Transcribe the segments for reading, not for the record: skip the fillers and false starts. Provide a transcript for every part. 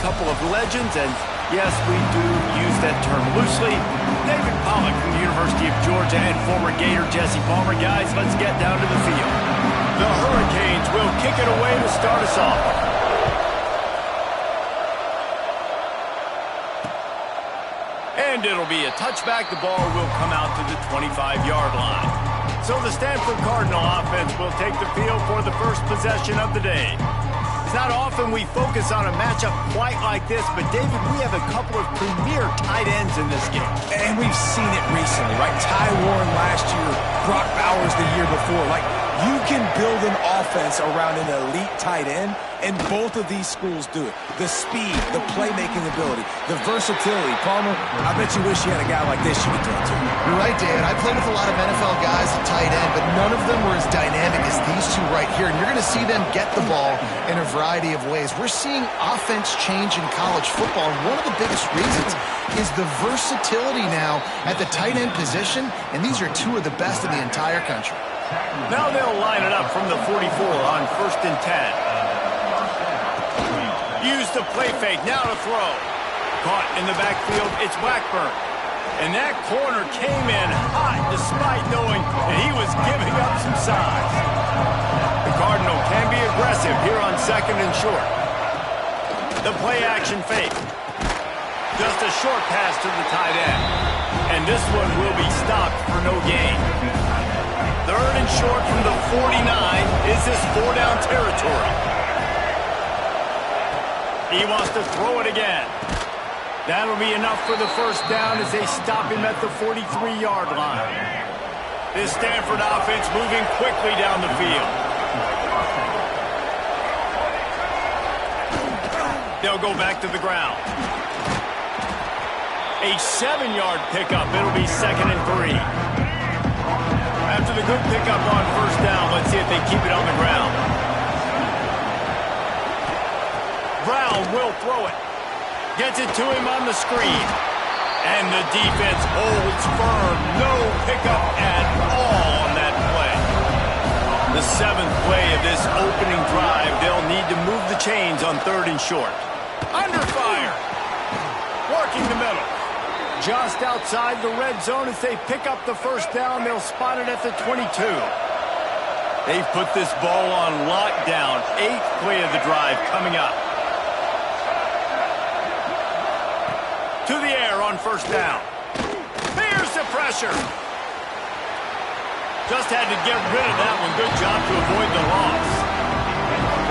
couple of legends, and yes, we do use that term loosely. David Pollock from the University of Georgia and former Gator Jesse Palmer. Guys, let's get down to the field. The Hurricanes will kick it away to start us off. And it'll be a touchback. The ball will come out to the 25-yard line. So the Stanford Cardinal offense will take the field for the first possession of the day. It's not often we focus on a matchup quite like this, but David, we have a couple of premier tight ends in this game. And we've seen it recently, right? Ty Warren last year, Brock Bowers the year before. Like, you can build an offense around an elite tight end, and both of these schools do it. The speed, the playmaking ability, the versatility. Palmer, I bet you wish you had a guy like this you could throw to. You're right, David. I played with a lot of NFL guys at tight end, but none of them were as dynamic as these two right here. And you're going to see them get the ball in a variety of ways. We're seeing offense change in college football, and one of the biggest reasons is the versatility now at the tight end position, and these are two of the best in the entire country. Now they'll line it up from the 44 on 1st and 10. Use the play fake, now to throw. Caught in the backfield, it's Blackburn. And that corner came in hot despite knowing that he was giving up some size. The Cardinal can be aggressive here on 2nd and short. The play action fake. Just a short pass to the tight end. And this one will be stopped for no gain. 3rd and short from the 49. Is this 4-down territory? He wants to throw it again. That'll be enough for the first down as they stop him at the 43-yard line. This Stanford offense moving quickly down the field. They'll go back to the ground. A 7-yard pickup. It'll be 2nd and 3. After the good pickup on 1st down, let's see if they keep it on the ground. Brown will throw it. Gets it to him on the screen. And the defense holds firm. No pickup at all on that play. The 7th play of this opening drive. They'll need to move the chains on 3rd and short. Under fire. Working the middle. Just outside the red zone as they pick up the first down. They'll spot it at the 22. They've put this ball on lockdown. 8th play of the drive coming up. To the air on 1st down. There's the pressure. Just had to get rid of that one. Good job to avoid the loss.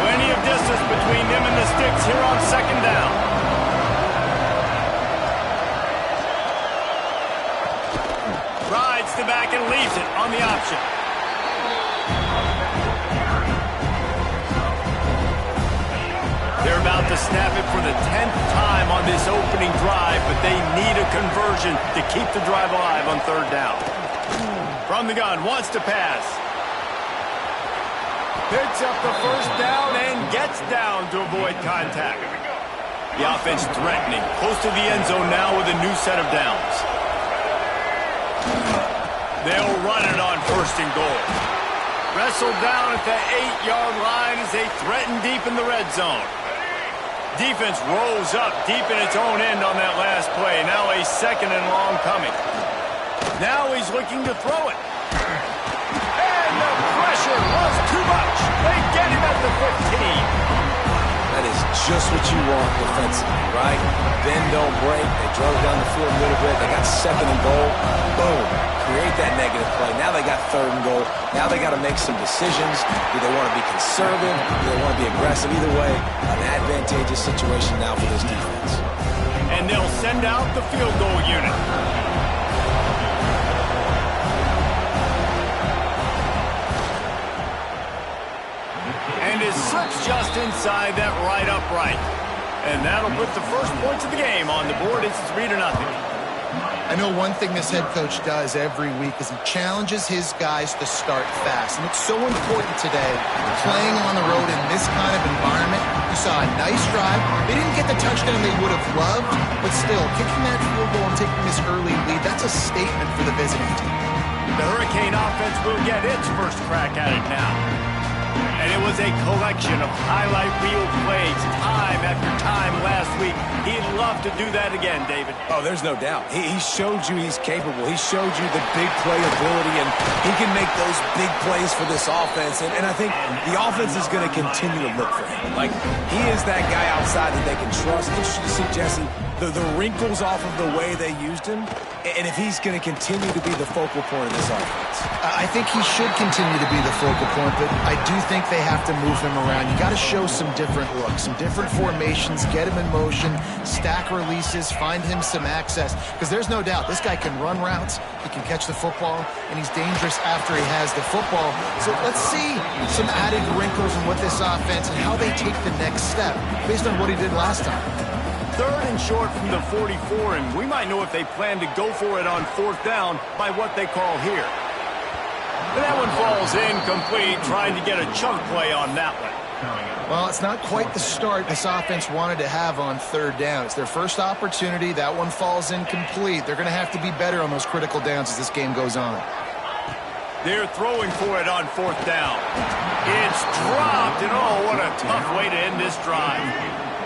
Plenty of distance between them and the sticks here on 2nd down. Rides the back and leaves it on the option. They're about to snap it for the 10th time on this opening drive, but they need a conversion to keep the drive alive on 3rd down. From the gun, wants to pass. Picks up the first down and gets down to avoid contact. The offense threatening, close to the end zone now with a new set of downs. They'll run it on 1st and goal. Wrestled down at the 8-yard line as they threaten deep in the red zone. Defense rolls up deep in its own end on that last play. Now a 2nd and long coming. Now he's looking to throw it. And the pressure was too much. They get him at the 15. That is just what you want defensively, right? Bend, don't break. They drove down the field a little bit. They got 2nd and goal. Boom. Create that negative play. Now they got 3rd and goal. Now they got to make some decisions. Do they want to be conservative? Do they want to be aggressive? Either way, an advantageous situation now for this defense. And they'll send out the field goal unit. And it slips just inside that right upright. And that'll put the first points of the game on the board. It's 3-0. I know one thing this head coach does every week is he challenges his guys to start fast. And it's so important today, playing on the road in this kind of environment. You saw a nice drive. They didn't get the touchdown they would have loved, but still, kicking that field goal and taking this early lead, that's a statement for the visiting team. The Hurricane offense will get its first crack at it now. And And it was a collection of highlight reel plays time after time last week. He'd love to do that again, David. Oh, there's no doubt. He showed you he's capable. He showed you the big play ability, and he can make those big plays for this offense. And I think the offense is going to continue to look for him. Like, he is that guy outside that they can trust. Interesting to see, Jesse, the wrinkles off of the way they used him, and if he's going to continue to be the focal point of this offense. I think he should continue to be the focal point, but I do think they have to move him around. You got to show some different looks, some different formations, get him in motion, stack releases, find him some access, because there's no doubt this guy can run routes, he can catch the football, and he's dangerous after he has the football. So let's see some added wrinkles in what this offense and how they take the next step based on what he did last time. 3rd and short from the 44, and we might know if they plan to go for it on 4th down by what they call here. And that one falls incomplete, trying to get a chunk play on that one. Well, it's not quite the start this offense wanted to have on 3rd down. It's their first opportunity. That one falls incomplete. They're going to have to be better on those critical downs as this game goes on. They're throwing for it on 4th down. It's dropped, and oh, what a tough way to end this drive.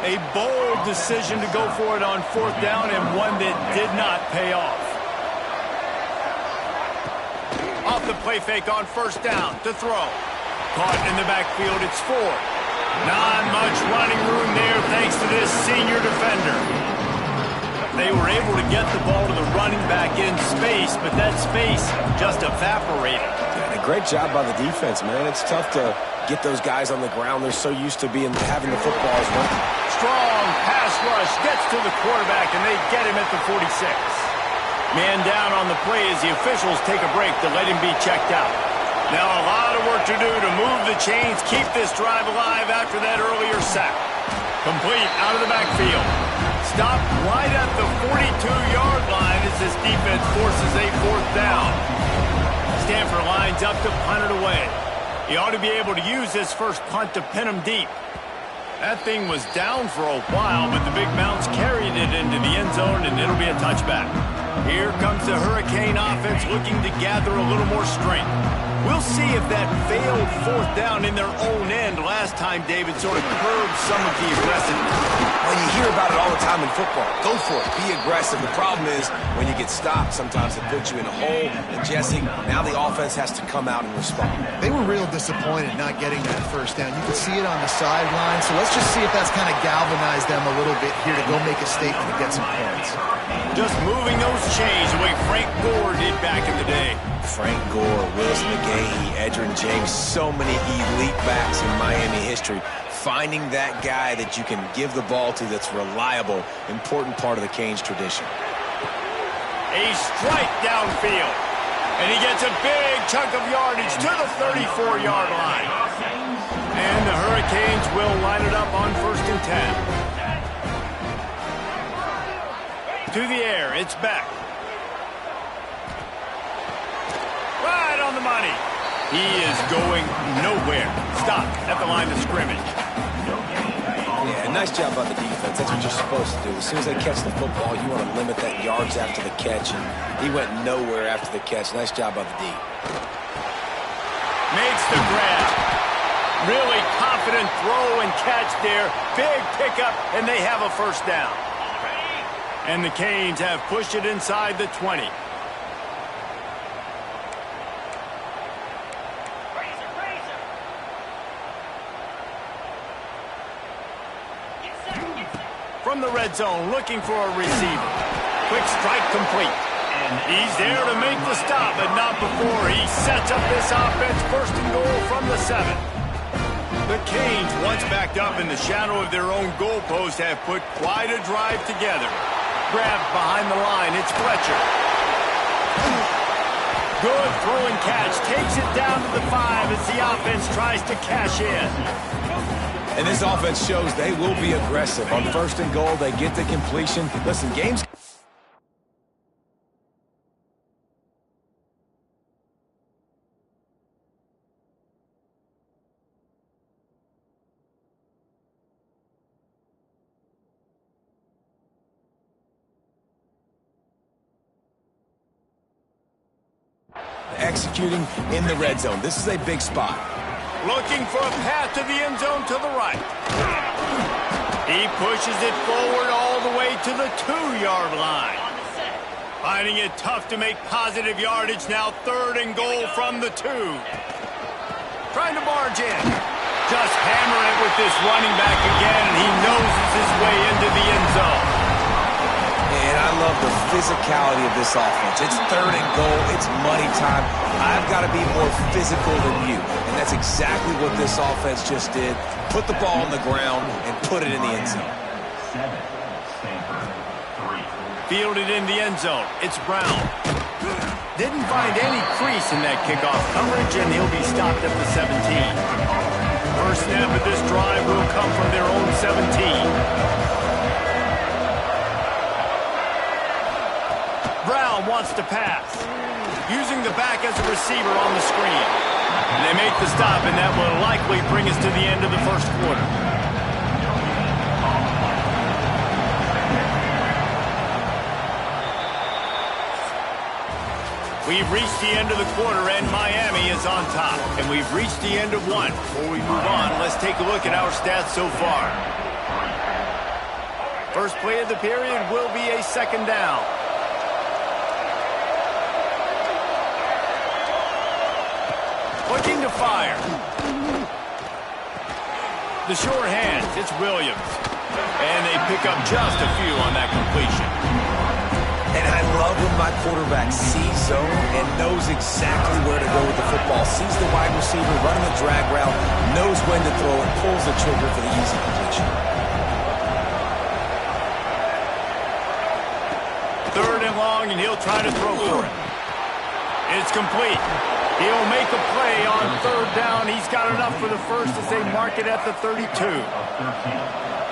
A bold decision to go for it on 4th down, and one that did not pay off. Off the play fake on 1st down to throw. Caught in the backfield, it's Ford. Not much running room there thanks to this senior defender. They were able to get the ball to the running back in space, but that space just evaporated. Yeah, a great job by the defense, man. It's tough to get those guys on the ground. They're so used to having the football as well. Strong pass rush gets to the quarterback, and they get him at the 46. Man down on the play as the officials take a break to let him be checked out. Now a lot of work to do to move the chains, keep this drive alive after that earlier sack. Complete out of the backfield. Stopped right at the 42-yard line as this defense forces a 4th down. Stanford lines up to punt it away. He ought to be able to use this first punt to pin him deep. That thing was down for a while, but the big bounce carried it into the end zone, and it'll be a touchback. Here comes the Hurricane offense looking to gather a little more strength. We'll see if that failed 4th down in their own end last time, David, sort of curbed some of the aggressiveness. Well, you hear about it all the time in football. Go for it. Be aggressive. The problem is when you get stopped, sometimes it puts you in a hole. And, Jesse, now the offense has to come out and respond. They were real disappointed not getting that 1st down. You could see it on the sideline. So let's just see if that's kind of galvanized them a little bit here to go make a statement and get some points. Just moving those chains the way Frank Gore did back in the day. Frank Gore, Willis McGahee, Edgerrin James, so many elite backs in Miami history. Finding that guy that you can give the ball to that's reliable, important part of the Canes tradition. A strike downfield. And he gets a big chunk of yardage to the 34-yard line. And the Hurricanes will line it up on 1st and 10. To the air, it's Beck. Right on the money. He is going nowhere. Stop at the line of scrimmage. Yeah, nice job by the defense. That's what you're supposed to do. As soon as they catch the football, you want to limit that yards after the catch. And he went nowhere after the catch. Nice job by the D. Makes the grab. Really confident throw and catch there. Big pickup, and they have a 1st down. And the Canes have pushed it inside the 20. From the red zone, looking for a receiver. Quick strike complete. And he's there to make the stop, but not before he sets up this offense 1st and goal from the 7. The Canes, once backed up in the shadow of their own goalpost, have put quite a drive together. Grabbed behind the line, it's Fletcher. Good throw and catch, takes it down to the 5 as the offense tries to cash in. And this offense shows they will be aggressive. On 1st and goal, they get the completion. Listen, games... executing in the red zone. This is a big spot. Looking for a path to the end zone to the right. He pushes it forward all the way to the 2-yard line. Finding it tough to make positive yardage now. 3rd and goal from the 2. Trying to barge in. Just hammer it with this running back again, and he noses his way into the end zone. And I love the physicality of this offense. It's 3rd and goal. It's money time. I've got to be more physical than you. And that's exactly what this offense just did. Put the ball on the ground and put it in the end zone. Fielded in the end zone. It's Brown. Didn't find any crease in that kickoff coverage, and he'll be stopped at the 17. First snap of this drive will come from their own 17. Brown wants to pass. Using the back as a receiver on the screen. And they make the stop, and that will likely bring us to the end of the first quarter. We've reached the end of the quarter, and Miami is on top. And we've reached the end of one. Before we move on, let's take a look at our stats so far. First play of the period will be a 2nd down. Looking to fire. The short hands, it's Williams. And they pick up just a few on that completion. And I love when my quarterback sees zone and knows exactly where to go with the football. Sees the wide receiver running the drag route, knows when to throw it, pulls the trigger for the easy completion. 3rd and long, and he'll try to throw for it. It's complete. He'll make a play on 3rd down. He's got enough for the first as they mark it at the 32.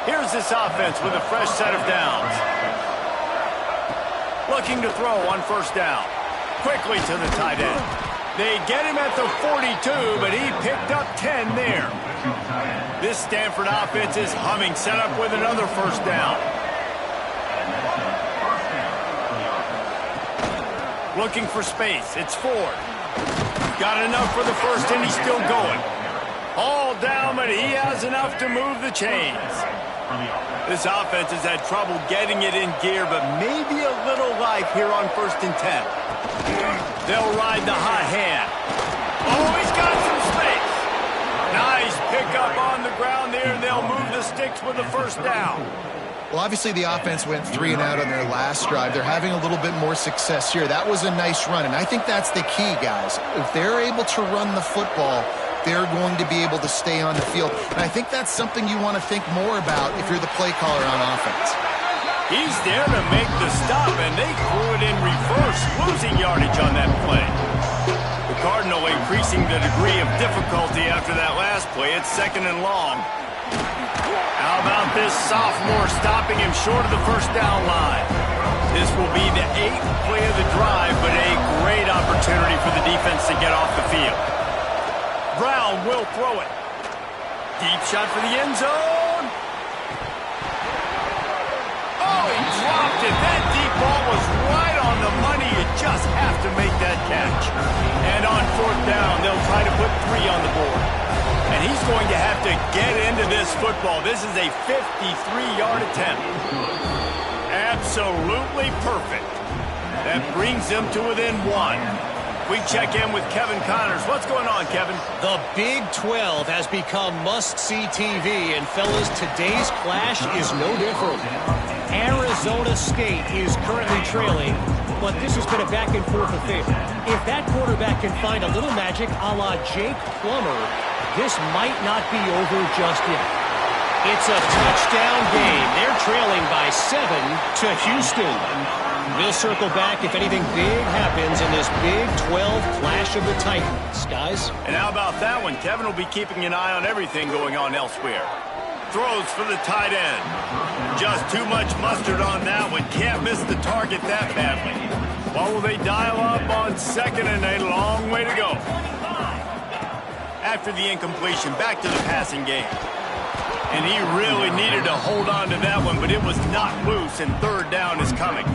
Here's this offense with a fresh set of downs. Looking to throw on 1st down. Quickly to the tight end. They get him at the 42, but he picked up 10 there. This Stanford offense is humming, set up with another 1st down. Looking for space. It's Ford. Got enough for the first, and he's still going. All down, but he has enough to move the chains. This offense has had trouble getting it in gear, but maybe a little life here on 1st and 10. They'll ride the hot hand. Oh, he's got some space. Nice pickup on the ground there, and they'll move the sticks with the 1st down. Well, obviously the offense went 3 and out on their last drive. They're having a little bit more success here. That was a nice run, and I think that's the key, guys. If they're able to run the football, they're going to be able to stay on the field. And I think that's something you want to think more about if you're the play caller on offense. He's there to make the stop, and they threw it in reverse, losing yardage on that play. The Cardinal increasing the degree of difficulty after that last play. It's 2nd and long. How about this sophomore stopping him short of the 1st down line? This will be the 8th play of the drive, but a great opportunity for the defense to get off the field. Brown will throw it. Deep shot for the end zone. Oh, he dropped it. That deep ball was right on the money. You just have to make that catch. And on 4th down, they'll try to put 3 on the board. And he's going to have to get into this football. This is a 53-yard attempt. Absolutely perfect. That brings them to within 1. We check in with Kevin Connors. What's going on, Kevin? The Big 12 has become must-see TV, and fellas, today's clash is no different. Arizona State is currently trailing, but this has been a back-and-forth affair. If that quarterback can find a little magic a la Jake Plummer, this might not be over just yet. It's a touchdown game. They're trailing by 7 to Houston. We'll circle back if anything big happens in this Big 12 clash of the Titans, guys. And how about that one? Kevin will be keeping an eye on everything going on elsewhere. Throws for the tight end. Just too much mustard on that one. Can't miss the target that badly. What will they dial up on 2nd and a long way to go? After the incompletion, back to the passing game. And he really needed to hold on to that one, but it was not loose, and third down is coming.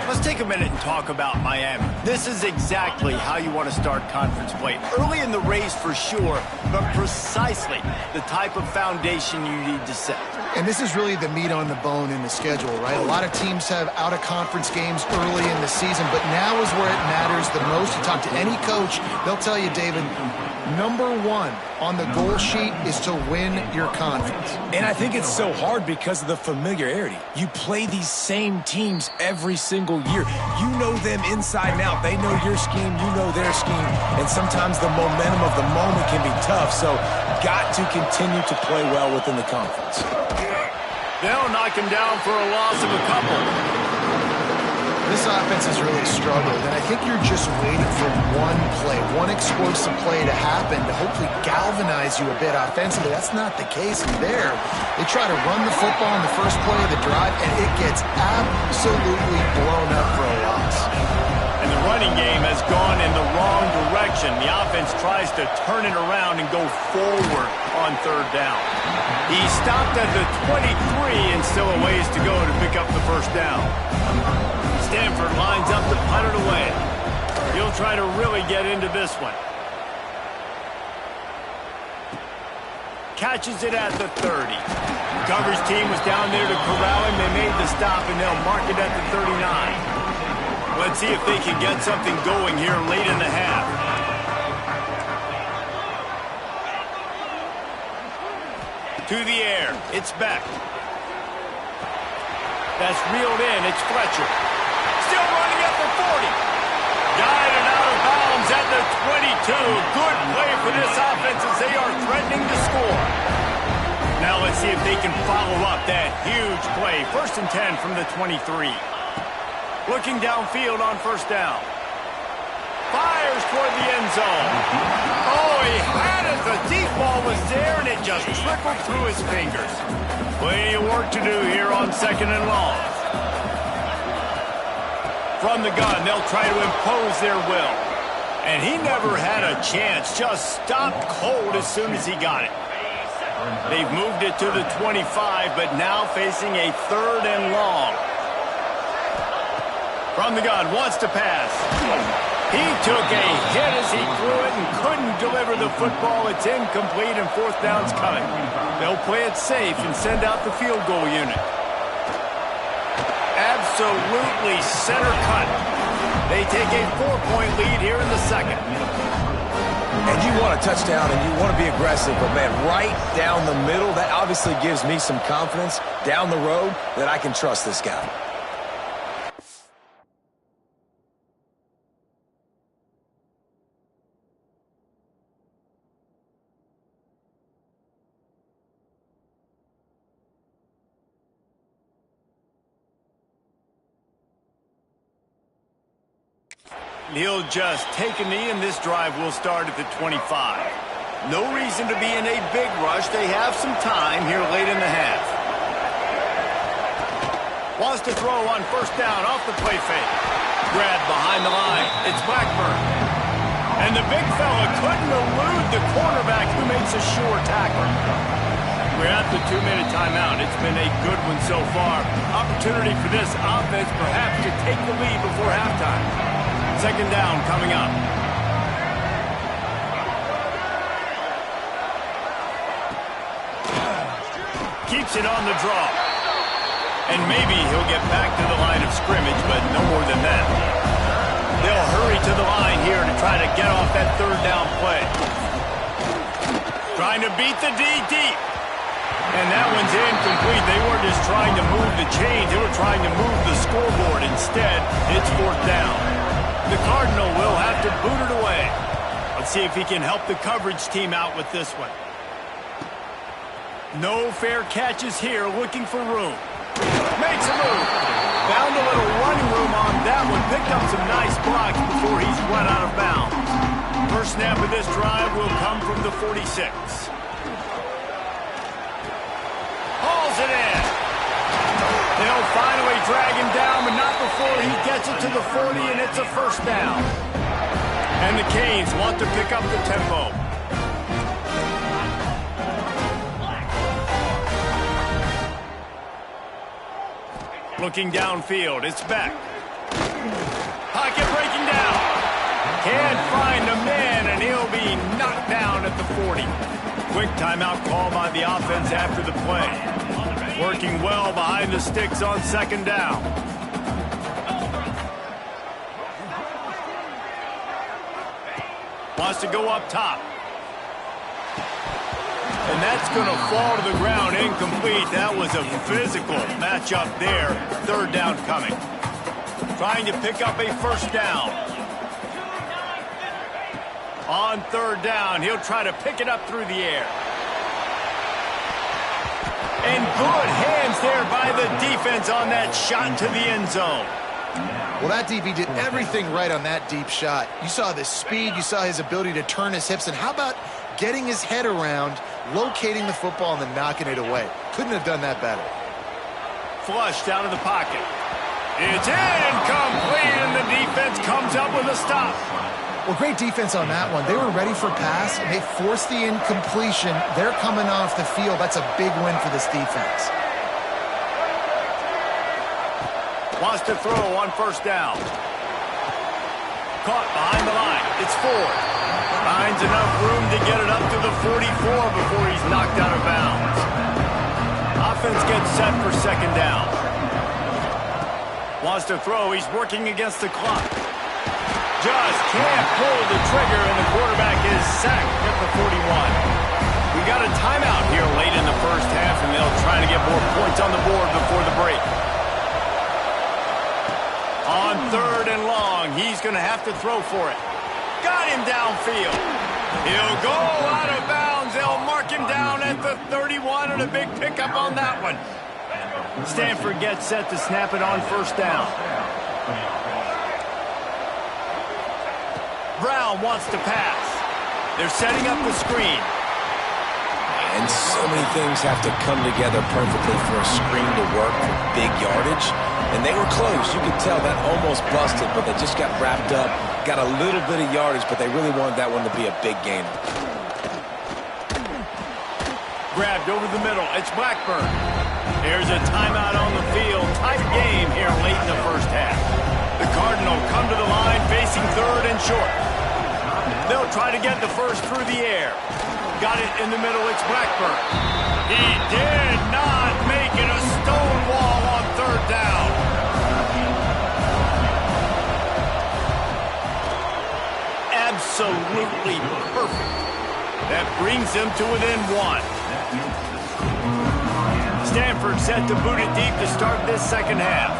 Let's take a minute and talk about Miami. This is exactly how you want to start conference play. Early in the race for sure, but precisely the type of foundation you need to set. And this is really the meat on the bone in the schedule, right? A lot of teams have out-of-conference games early in the season, but now is where it matters the most. You talk to any coach, they'll tell you, David, number one on the goal sheet is to win your conference. And I think it's so hard because of the familiarity. You play these same teams every single year. You know them inside and out. They know your scheme, you know their scheme, and sometimes the momentum of the moment can be tough, so got to continue to play well within the conference. They'll knock him down for a loss of a couple. This offense has really struggled, and I think you're just waiting for one play, one explosive play to happen to hopefully galvanize you a bit offensively. That's not the case there. They try to run the football in the first play of the drive, and it gets absolutely blown up for a loss. And the running game has gone in the wrong direction. The offense tries to turn it around and go forward on third down. He stopped at the 23 and still a ways to go to pick up the first down. Stanford lines up to punt it away. He'll try to really get into this one. Catches it at the 30. Coverage team was down there to corral him. They made the stop, and they'll mark it at the 39. Let's see if they can get something going here late in the half. To the air. It's Beck. That's reeled in. It's Fletcher. Still running at the 40. Guided out of bounds at the 22. Good play for this offense as they are threatening to score. Now let's see if they can follow up that huge play. 1st and 10 from the 23. Looking downfield on first down. Fires toward the end zone. Oh, he had it. The deep ball was there, and it just trickled through his fingers. Plenty of work to do here on 2nd and long. From the gun, they'll try to impose their will. And he never had a chance. Just stopped cold as soon as he got it. They've moved it to the 25, but now facing a 3rd and long. From the gun, wants to pass. He took a hit as he threw it and couldn't deliver the football. It's incomplete, and 4th down's coming. They'll play it safe and send out the field goal unit. Absolutely center cut. They take a 4-point lead here in the 2nd. And you want a touchdown and you want to be aggressive, but man, right down the middle, that obviously gives me some confidence down the road that I can trust this guy. He'll just take a knee, and this drive will start at the 25. No reason to be in a big rush. They have some time here late in the half. Wants to throw on first down off the play fake. Grab behind the line. It's Blackburn. And the big fella couldn't elude the cornerback who makes a sure tackle. We're at the 2-minute timeout. It's been a good one so far. Opportunity for this offense perhaps to take the lead before halftime. 2nd down coming up. Keeps it on the draw. And maybe he'll get back to the line of scrimmage, but no more than that. They'll hurry to the line here to try to get off that 3rd down play. Trying to beat the D deep. And that one's incomplete. They weren't just trying to move the chains. They were trying to move the scoreboard. Instead, it's 4th down. The Cardinal will have to boot it away. Let's see if he can help the coverage team out with this one. No fair catches here, looking for room. Makes a move. Found a little running room on that one. Picked up some nice blocks before he's run out of bounds. First snap of this drive will come from the 46. Hauls it in. They'll finally drag him down, but not before he gets it to the 40, and it's a first down. And the Canes want to pick up the tempo. Looking downfield, it's back. Pocket breaking down. Can't find a man, and he'll be knocked down at the 40. Quick timeout call by the offense after the play. Working well behind the sticks on second down. Wants to go up top. And that's going to fall to the ground incomplete. That was a physical matchup there. Third down coming. Trying to pick up a first down. On third down, he'll try to pick it up through the air. And good hands there by the defense on that shot to the end zone. Well, that DB did everything right on that deep shot. You saw the speed, you saw his ability to turn his hips, and how about getting his head around, locating the football, and then knocking it away? Couldn't have done that better. Flushed out of the pocket. It's incomplete, and the defense comes up with a stop. Well, great defense on that one. They were ready for pass, and they forced the incompletion. They're coming off the field. That's a big win for this defense. Wants to throw on first down. Caught behind the line. It's Ford. Finds enough room to get it up to the 44 before he's knocked out of bounds. Offense gets set for second down. Wants to throw. He's working against the clock. Just can't pull the trigger, and the quarterback is sacked at the 41. We got a timeout here late in the first half, and they'll try to get more points on the board before the break. On third and long, he's going to have to throw for it. Got him downfield. He'll go out of bounds. They'll mark him down at the 31, and a big pickup on that one. Stanford gets set to snap it on first down. Brown wants to pass. They're setting up the screen. And so many things have to come together perfectly for a screen to work for big yardage. And they were close. You could tell that almost busted, but they just got wrapped up, got a little bit of yardage, but they really wanted that one to be a big gainer. Grabbed over the middle. It's Blackburn. There's a timeout on the field. Tight game here late in the first half. The Cardinal come to the line facing third and short. They'll try to get the first through the air. Got it in the middle. It's Blackburn. He did not make it a stone wall on third down. Absolutely perfect. That brings them to within one. Stanford set to boot it deep to start this second half.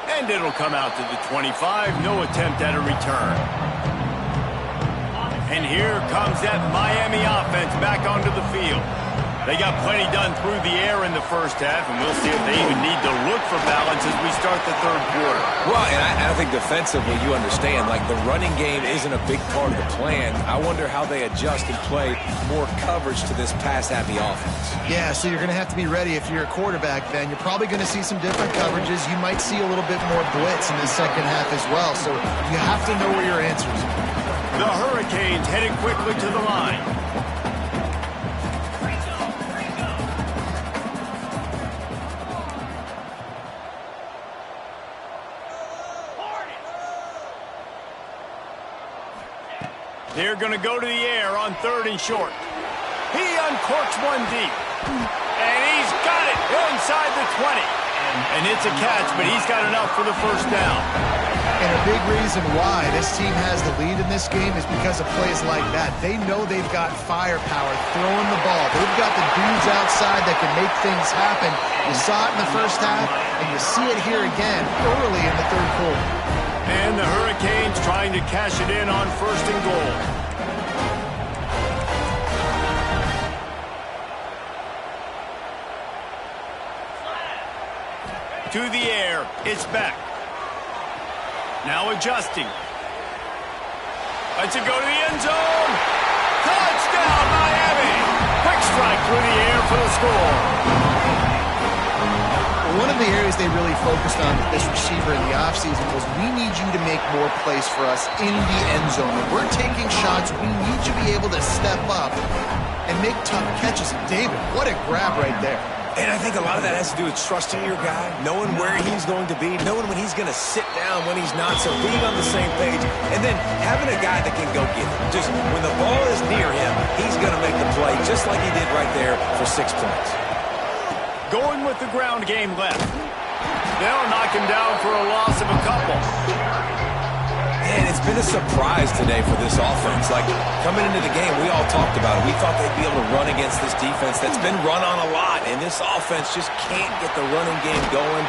And it'll come out to the 25. No attempt at a return. And here comes that Miami offense back onto the field. They got plenty done through the air in the first half, and we'll see if they even need to look for balance as we start the third quarter. Well, and I think defensively, you understand, like the running game isn't a big part of the plan. I wonder how they adjust and play more coverage to this pass-happy offense. Yeah, so you're going to have to be ready if you're a quarterback, then. You're probably going to see some different coverages. You might see a little bit more blitz in the second half as well, so you have to know where your answers are. The Hurricanes heading quickly to the line. They're going to go to the air on third and short. He uncorks one deep. And he's got it inside the 20. And it's a catch, but he's got enough for the first down. And a big reason why this team has the lead in this game is because of plays like that. They know they've got firepower throwing the ball. They've got the dudes outside that can make things happen. You saw it in the first half, and you see it here again early in the third quarter. And the Hurricanes trying to cash it in on first and goal. To the air, it's back. Now adjusting. Lets it go to the end zone. Touchdown, Miami! Quick strike through the air for the score. One of the areas they really focused on with this receiver in the offseason was we need you to make more plays for us in the end zone. When we're taking shots, we need you to be able to step up and make tough catches. David, what a grab right there. And I think a lot of that has to do with trusting your guy, knowing where he's going to be, knowing when he's going to sit down, when he's not, so being on the same page, and then having a guy that can go get it. Just when the ball is near him, he's going to make the play, just like he did right there for 6 points. Going with the ground game left. They'll knock him down for a loss of a couple. Man, it's been a surprise today for this offense. Like, coming into the game, we all talked about it. We thought they'd be able to run against this defense that's been run on a lot, and this offense just can't get the running game going.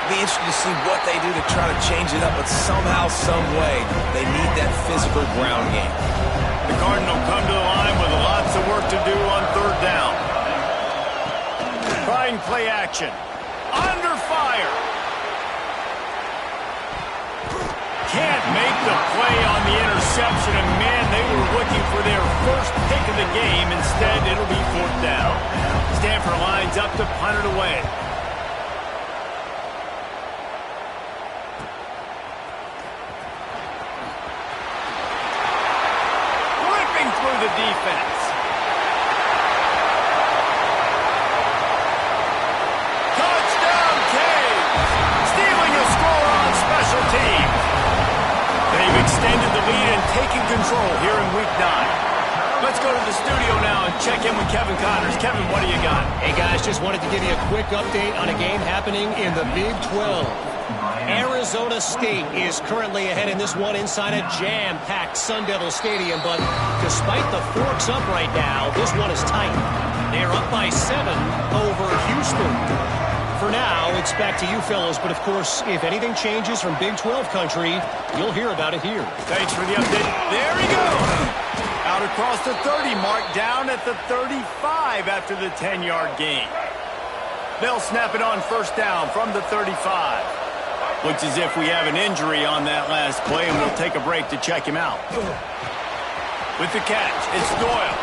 Be interested to see what they do to try to change it up, but somehow, some way, they need that physical ground game. The Cardinals come to the line with lots of work to do on third down. Trying play action. Under fire. Can't make the play on the interception, and man, they were looking for their first pick of the game. Instead, it'll be fourth down. Stanford lines up to punt it away. Ripping through the defense. Touchdown, Canes! Stealing a score on special teams. They've extended the lead and taken control here in Week 9. Let's go to the studio now and check in with Kevin Connors. Kevin, what do you got? Hey, guys, just wanted to give you a quick update on a game happening in the Big 12. Arizona State is currently ahead in this one inside a jam-packed Sun Devil Stadium, but despite the forks up right now, this one is tight. They're up by 7 over Houston. For now, it's back to you fellows, but of course, if anything changes from Big 12 country, you'll hear about it here. Thanks for the update. There he goes. Out across the 30 mark, down at the 35 after the 10-yard gain. They'll snap it on first down from the 35. Looks as if we have an injury on that last play, and we'll take a break to check him out. With the catch, it's Doyle.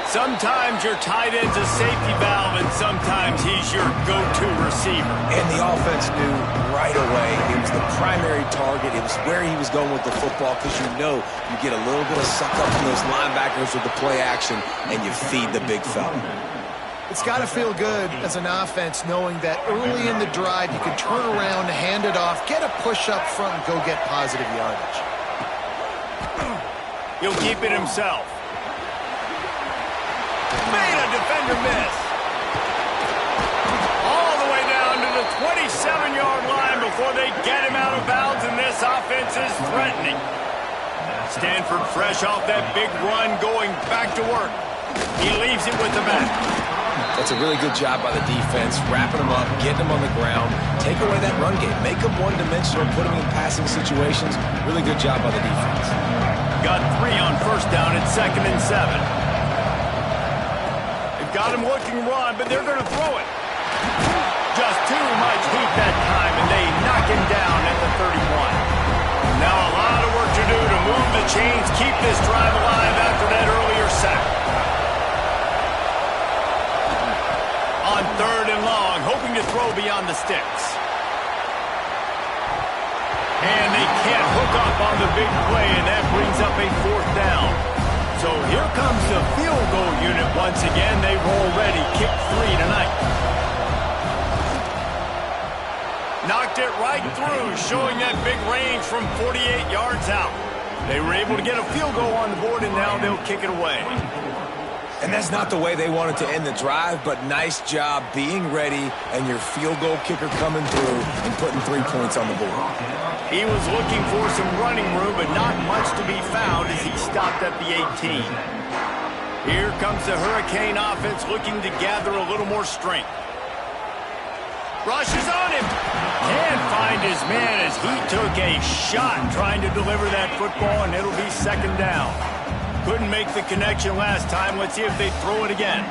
Sometimes your tight end's a safety valve, and sometimes he's your go-to receiver. And the offense knew right away it was the primary target. It was where he was going with the football, because you know you get a little bit of suck up from those linebackers with the play action, and you feed the big fella. It's got to feel good as an offense knowing that early in the drive you can turn around, hand it off, get a push up front, and go get positive yardage. He'll keep it himself. Made a defender miss. All the way down to the 27-yard line before they get him out of bounds, and this offense is threatening. Stanford fresh off that big run, going back to work. He leaves it with the back. That's a really good job by the defense, wrapping them up, getting them on the ground, take away that run game, make them one-dimensional, put them in passing situations. Really good job by the defense. Got 3 on first down at 2nd and 7. They've got him looking run, but they're going to throw it. Just too much heat that time, and they knock him down at the 31. Now a lot of work to do to move the chains, keep this drive alive after that earlier sack. On 3rd and long, hoping to throw beyond the sticks. And they can't hook up on the big play, and that brings up a 4th down. So here comes the field goal unit once again. They roll ready, kick 3 tonight. Knocked it right through, showing that big range from 48 yards out. They were able to get a field goal on the board, and now they'll kick it away. And that's not the way they wanted to end the drive, but nice job being ready and your field goal kicker coming through and putting 3 points on the board. He was looking for some running room, but not much to be found as he stopped at the 18. Here comes the Hurricane offense looking to gather a little more strength. Rushes on him. Can't find his man as he took a shot trying to deliver that football, and it'll be 2nd down. Couldn't make the connection last time. Let's see if they throw it again.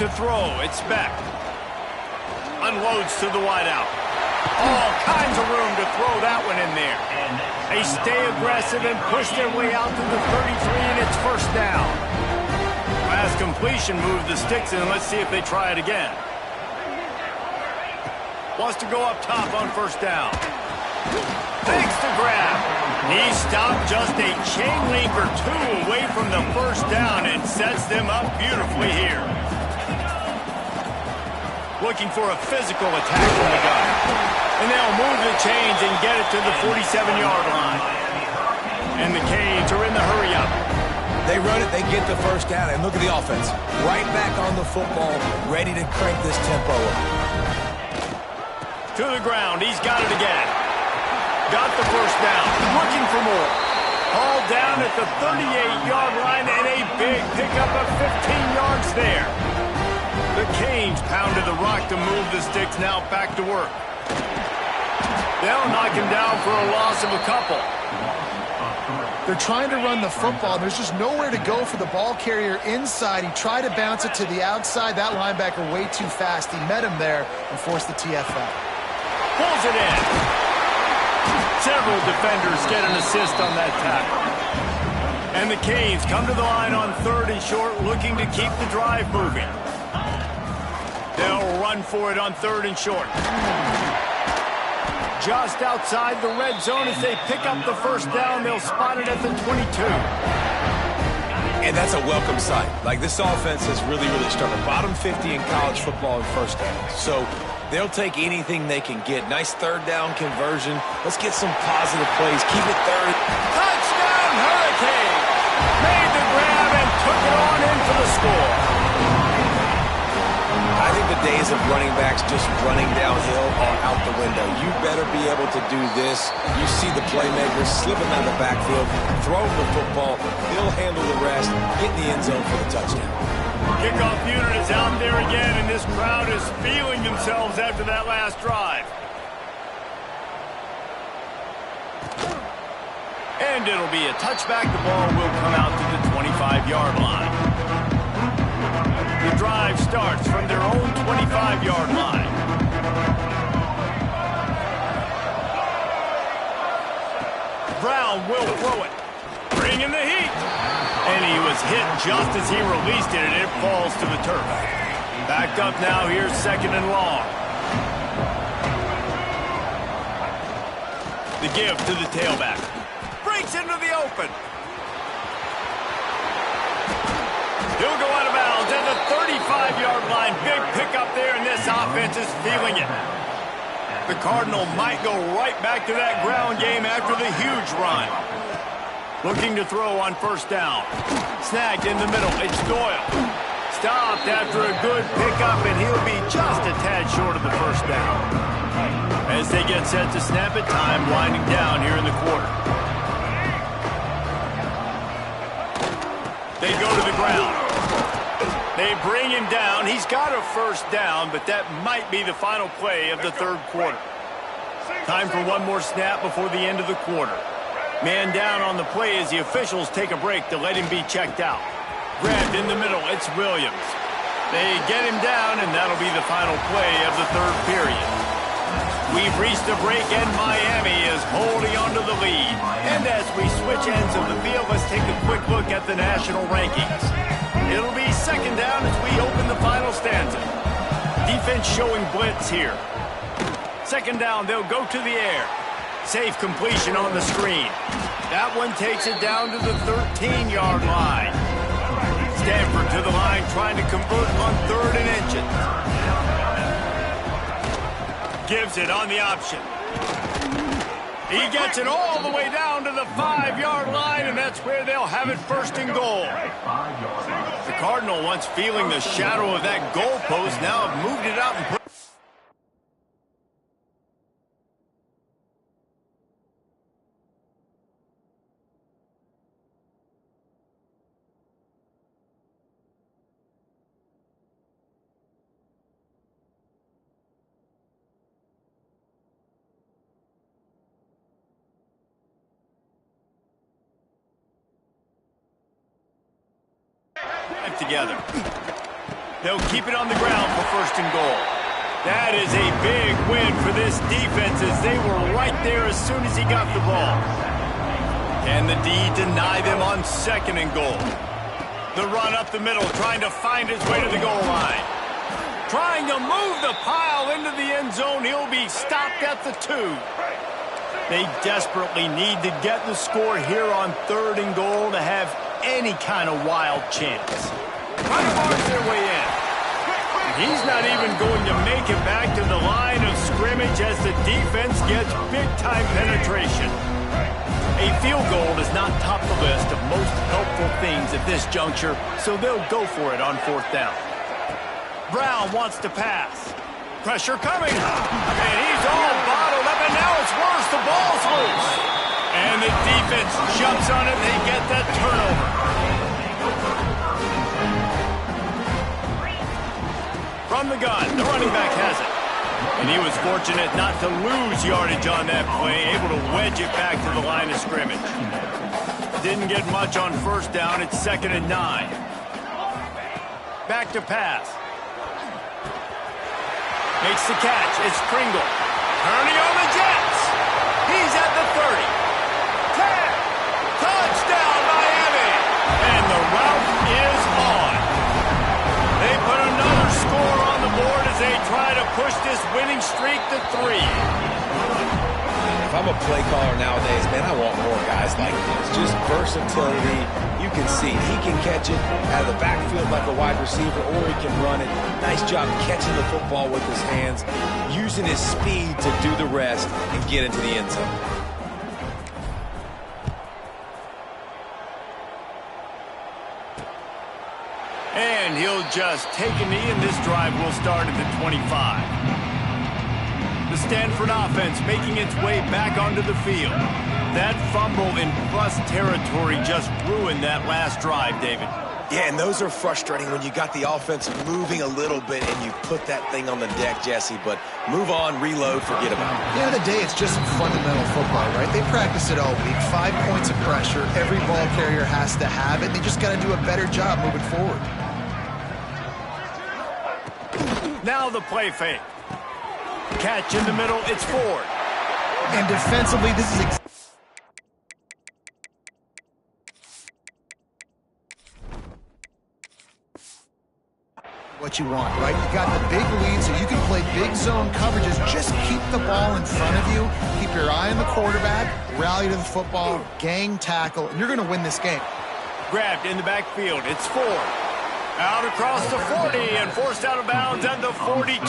To throw, it's Beck. Unloads to the wideout. All kinds of room to throw that one in there. They stay aggressive and push their way out to the 33, and it's 1st down. Last His completion moved the sticks in. Let's see if they try it again. Wants to go up top on first down. Fakes the grab. He stopped just a chain link or two away from the first down and sets them up beautifully here. Looking for a physical attack from the guy. And they'll move the chains and get it to the 47-yard line. And the Canes are in the hurry-up. They run it, they get the first down, and look at the offense. Right back on the football, ready to crank this tempo up. To the ground, he's got it again. Got the first down, looking for more. Hauled down at the 38-yard line, and a big pickup of 15 yards there. The Canes pounded the rock to move the sticks, now back to work. They'll knock him down for a loss of a couple. They're trying to run the football. There's just nowhere to go for the ball carrier inside. He tried to bounce it to the outside. That linebacker way too fast. He met him there and forced the TFL. Pulls it in. Several defenders get an assist on that tackle. And the Canes come to the line on 3rd and short, looking to keep the drive moving. They'll run for it on 3rd and short. Just outside the red zone as they pick up the first down. They'll spot it at the 22. And that's a welcome sight. Like, this offense has really struggled. Bottom 50 in college football in first downs. So they'll take anything they can get. Nice 3rd down conversion. Let's get some positive plays. Keep it 3rd. Touchdown, Hurricane! Made the grab and took it on in for the score. I think the days of running backs just running downhill are out the window. You better be able to do this. You see the playmakers slipping out of the backfield, throw him the football, he'll handle the rest, get in the end zone for the touchdown. Kickoff unit is out there again, and this crowd is feeling themselves after that last drive. And it'll be a touchback. The ball will come out to the 25-yard line. The drive starts from their own 25-yard line. Brown will throw it. Bringing the heat. And he was hit just as he released it, and it falls to the turf. Back up now. Here's 2nd and long. The give to the tailback. Breaks into the open. He'll go out of bounds at the 35-yard line. Big pickup there, and this offense is feeling it. The Cardinal might go right back to that ground game after the huge run. Looking to throw on first down. Snagged in the middle. It's Doyle. Stopped after a good pickup, and he'll be just a tad short of the first down. As they get set to snap it, time winding down here in the quarter. They go to the ground. They bring him down. He's got a first down, but that might be the final play of the 3rd quarter. Time for one more snap before the end of the quarter. Man down on the play as the officials take a break to let him be checked out. Grabbed in the middle. It's Williams. They get him down, and that'll be the final play of the 3rd period. We've reached a break, and Miami is holding on to the lead. And as we switch ends of the field, let's take a quick look at the national rankings. It'll be 2nd down as we open the final stanza. Defense showing blitz here. 2nd down, they'll go to the air. Safe completion on the screen. That one takes it down to the 13-yard line. Stanford to the line, trying to convert on 3rd and inches. Gives it on the option. He gets it all the way down to the 5-yard line, and that's where they'll have it 1st and goal. The Cardinal, once feeling the shadow of that goalpost, now have moved it out and put together. They'll keep it on the ground for 1st and goal. That is a big win for this defense as they were right there as soon as he got the ball. Can the D deny them on 2nd and goal? The run up the middle, trying to find his way to the goal line. Trying to move the pile into the end zone. He'll be stopped at the 2. They desperately need to get the score here on 3rd and goal to have any kind of wild chance. Trying to march their way in. He's not even going to make it back to the line of scrimmage as the defense gets big-time penetration. A field goal does not top the list of most helpful things at this juncture, so they'll go for it on 4th down. Brown wants to pass. Pressure coming. And he's all bottled up, and now it's worse. The ball's loose. And the defense jumps on it. They get that turnover. From the gun, the running back has it. And he was fortunate not to lose yardage on that play, able to wedge it back to the line of scrimmage. Didn't get much on 1st down. It's 2nd and 9. Back to pass. Makes the catch. It's Pringle. Turning on the Jets. He's at the 30. 10. Touchdown, Miami. And the route is on. They put another score on the board as they try to push this winning streak to 3. If I'm a play caller nowadays, man, I want more guys like this. Just versatility. You can see he can catch it out of the backfield like a wide receiver, or he can run it. Nice job catching the football with his hands, using his speed to do the rest and get into the end zone. And he'll just take a knee, and this drive will start at the 25. The Stanford offense making its way back onto the field. That fumble in plus territory just ruined that last drive, David. Yeah, and those are frustrating when you got the offense moving a little bit and you put that thing on the deck, Jesse. But move on, reload, forget about it. At the end of the day, it's just fundamental football, right? They practice it all week. 5 points of pressure. Every ball carrier has to have it. They just got to do a better job moving forward. Now the play fake. Catch in the middle, it's Ford. And defensively, this is what you want, right? You got the big lead, so you can play big zone coverages. Just keep the ball in front of you. Keep your eye on the quarterback. Rally to the football. Gang tackle. And you're going to win this game. Grabbed in the backfield. It's Ford. Out across the 40 and forced out of bounds at the 42.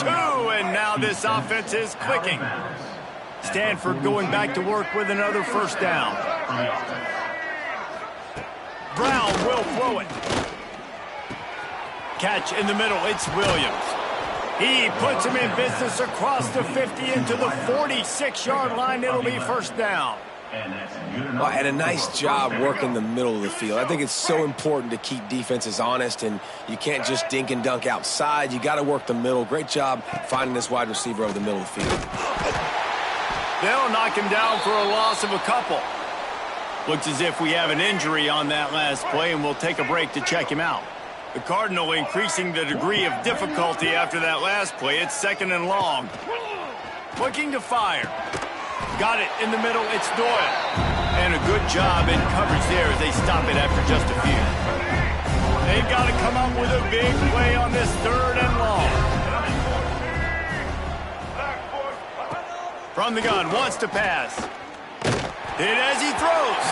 And now this offense is clicking. Stanford going back to work with another 1st down. Brown will throw it. Catch in the middle, it's Williams. He puts him in business across the 50 into the 46-yard line. It'll be 1st down. Well, and a nice job working the middle of the field. I think it's so important to keep defenses honest, and you can't just dink and dunk outside. You got to work the middle. Great job finding this wide receiver over the middle of the field. They'll knock him down for a loss of a couple. Looks as if we have an injury on that last play, and we'll take a break to check him out. The Cardinal increasing the degree of difficulty after that last play. It's 2nd and long. Looking to fire. Got it in the middle. It's Doyle. And a good job in coverage there as they stop it after just a few. They've got to come up with a big play on this 3rd and long. From the gun, wants to pass. Hit as he throws.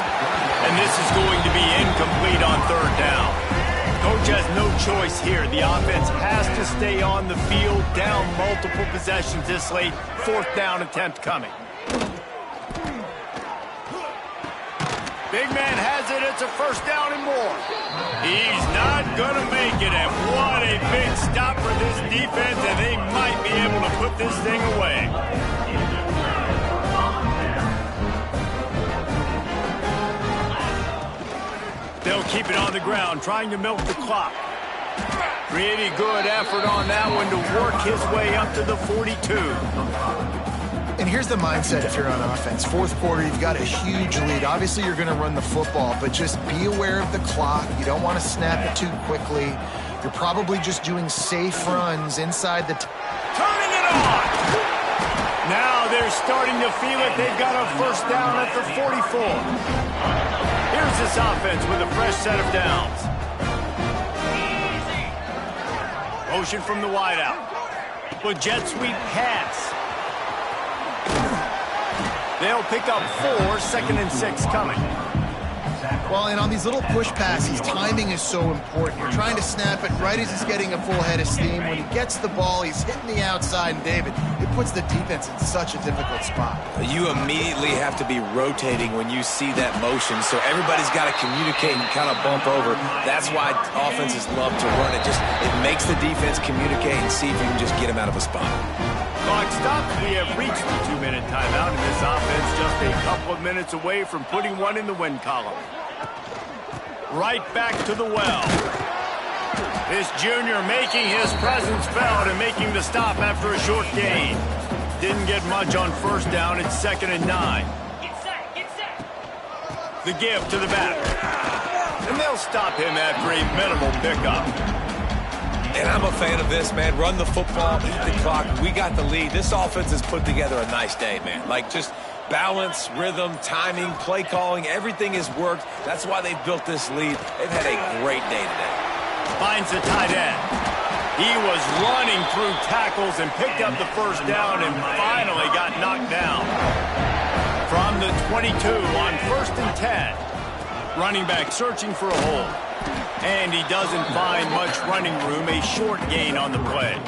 And this is going to be incomplete on 3rd down. Coach has no choice here. The offense has to stay on the field, down multiple possessions this late. 4th down attempt coming. Big man has it. It's a 1st down and more. He's not going to make it, and what a big stop for this defense, and they might be able to put this thing away. They'll keep it on the ground, trying to milk the clock. Pretty good effort on that one to work his way up to the 42. And here's the mindset if you're on offense. 4th quarter, you've got a huge lead. Obviously, you're going to run the football, but just be aware of the clock. You don't want to snap it too quickly. You're probably just doing safe runs inside the... Turning it on! Now they're starting to feel it. They've got a 1st down at the 44. Here's this offense with a fresh set of downs. Motion from the wideout. With jet sweep pass. They'll pick up 4, 2nd and 6 coming. Well, and on these little push passes, timing is so important. You're trying to snap it right as he's getting a full head of steam. When he gets the ball, he's hitting the outside, and David, it puts the defense in such a difficult spot. You immediately have to be rotating when you see that motion, so everybody's got to communicate and kind of bump over. That's why offenses love to run it. It makes the defense communicate and see if you can just get him out of a spot. Clock stopped. We have reached the 2-minute timeout, and this offense just a couple of minutes away from putting one in the win column. Right back to the well. This junior making his presence felt and making the stop after a short gain. Didn't get much on first down. It's 2nd and 9. Get set, get set. The give to the back. And they'll stop him after a minimal pickup. And I'm a fan of this, man. Run the football, eat the clock. We got the lead. This offense has put together a nice day, man. Like, just balance, rhythm, timing, play calling, everything has worked. That's why they've built this lead. They've had a great day today. Finds the tight end. He was running through tackles and picked up the first down and finally got knocked down. From the 22 on 1st and 10. Running back searching for a hole. And he doesn't find much running room, a short gain on the play.